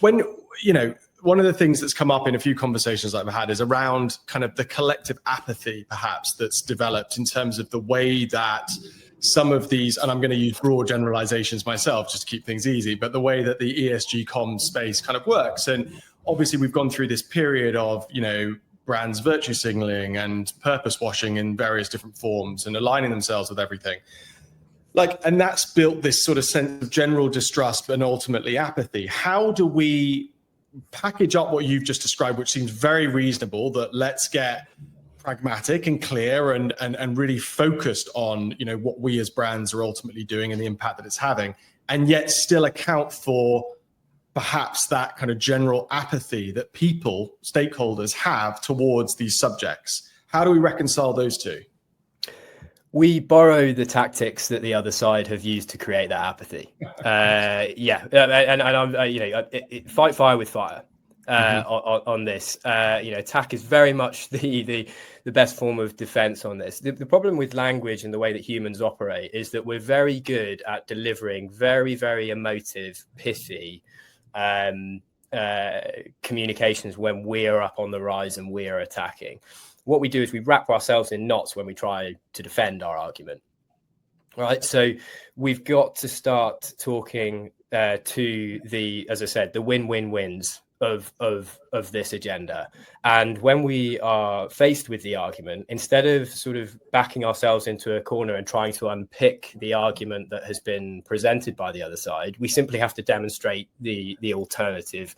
When, one of the things that's come up in a few conversations I've had is around kind of the collective apathy, perhaps, that's developed in terms of the way that some of these, and I'm going to use broad generalizations myself just to keep things easy, but the way that the ESG comms space kind of works. And obviously we've gone through this period of, brands virtue signaling and purpose washing in various different forms and aligning themselves with everything. And that's built this sort of sense of general distrust and ultimately apathy. How do we package up what you've just described, which seems very reasonable, that let's get pragmatic and clear and really focused on, what we as brands are ultimately doing and the impact that it's having, and yet still account for perhaps that kind of general apathy that people, stakeholders have towards these subjects? How do we reconcile those two? We borrow the tactics that the other side have used to create that apathy. Fight fire with fire on this. Attack is very much the best form of defense on this. The problem with language and the way that humans operate is that we're very good at delivering very, very emotive, pithy communications when we're up on the rise and we're attacking. What we do is we wrap ourselves in knots when we try to defend our argument, right? So we've got to start talking to as I said, the win-win-wins of this agenda. And when we are faced with the argument, instead of sort of backing ourselves into a corner and trying to unpick the argument that has been presented by the other side, we simply have to demonstrate the alternative